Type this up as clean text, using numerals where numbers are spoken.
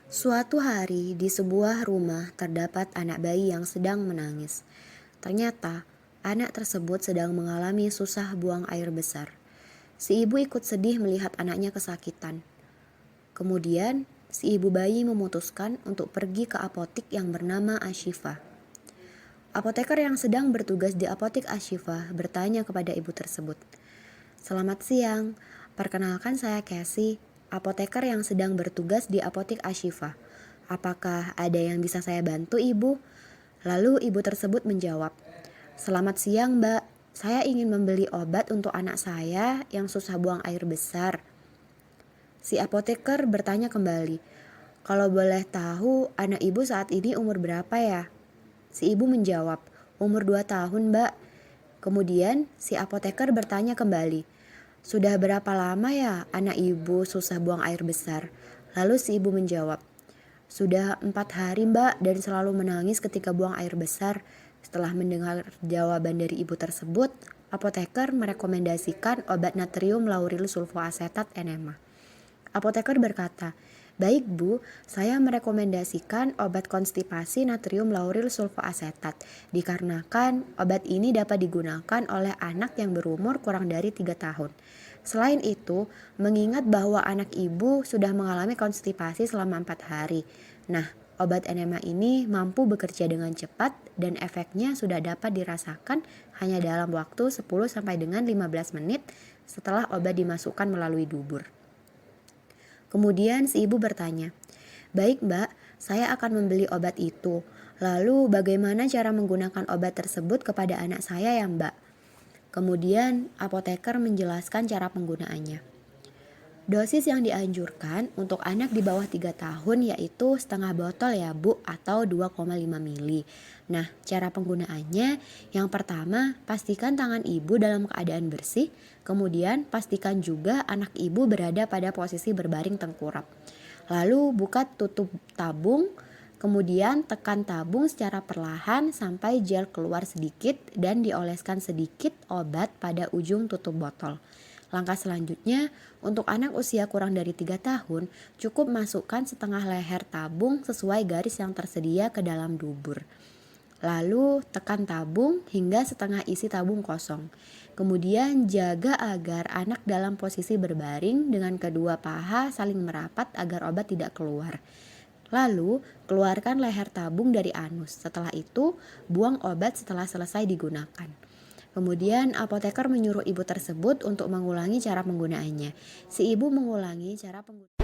Suatu hari di sebuah rumah terdapat anak bayi yang sedang menangis. Ternyata anak tersebut sedang mengalami susah buang air besar. Si ibu ikut sedih melihat anaknya kesakitan. Kemudian si ibu bayi memutuskan untuk pergi ke apotik yang bernama Ashifa. Apoteker yang sedang bertugas di apotik Ashifa bertanya kepada ibu tersebut, "Selamat siang, perkenalkan saya Casey, apoteker yang sedang bertugas di apotik Ashifa. Apakah ada yang bisa saya bantu ibu?" Lalu ibu tersebut menjawab, "Selamat siang mbak, saya ingin membeli obat untuk anak saya yang susah buang air besar." Si apoteker bertanya kembali, "Kalau boleh tahu anak ibu saat ini umur berapa ya?" Si ibu menjawab, "Umur 2 tahun mbak." Kemudian si apoteker bertanya kembali, "Sudah berapa lama ya anak ibu susah buang air besar?" Lalu si ibu menjawab, "Sudah 4 hari mbak dan selalu menangis ketika buang air besar." Setelah mendengar jawaban dari ibu tersebut, apoteker merekomendasikan obat natrium lauril sulfoasetat enema. Apoteker berkata, "Baik Bu, saya merekomendasikan obat konstipasi natrium lauril sulfoasetat dikarenakan obat ini dapat digunakan oleh anak yang berumur kurang dari 3 tahun. Selain itu, mengingat bahwa anak ibu sudah mengalami konstipasi selama 4 hari. Nah, obat enema ini mampu bekerja dengan cepat dan efeknya sudah dapat dirasakan hanya dalam waktu 10 sampai dengan 15 menit setelah obat dimasukkan melalui dubur." Kemudian si ibu bertanya, "Baik mbak, saya akan membeli obat itu. Lalu bagaimana cara menggunakan obat tersebut kepada anak saya ya mbak?" Kemudian apoteker menjelaskan cara penggunaannya. Dosis yang dianjurkan untuk anak di bawah 3 tahun yaitu setengah botol ya Bu atau 2,5 mili. Nah, cara penggunaannya yang pertama pastikan tangan ibu dalam keadaan bersih, kemudian pastikan juga anak ibu berada pada posisi berbaring tengkurap. Lalu buka tutup tabung, kemudian tekan tabung secara perlahan sampai gel keluar sedikit dan dioleskan sedikit obat pada ujung tutup botol. Langkah selanjutnya, untuk anak usia kurang dari 3 tahun, cukup masukkan setengah leher tabung sesuai garis yang tersedia ke dalam dubur. Lalu tekan tabung hingga setengah isi tabung kosong. Kemudian jaga agar anak dalam posisi berbaring dengan kedua paha saling merapat agar obat tidak keluar. Lalu keluarkan leher tabung dari anus. Setelah itu, buang obat setelah selesai digunakan. Kemudian apoteker menyuruh ibu tersebut untuk mengulangi cara penggunaannya. Si ibu mengulangi cara penggunaan.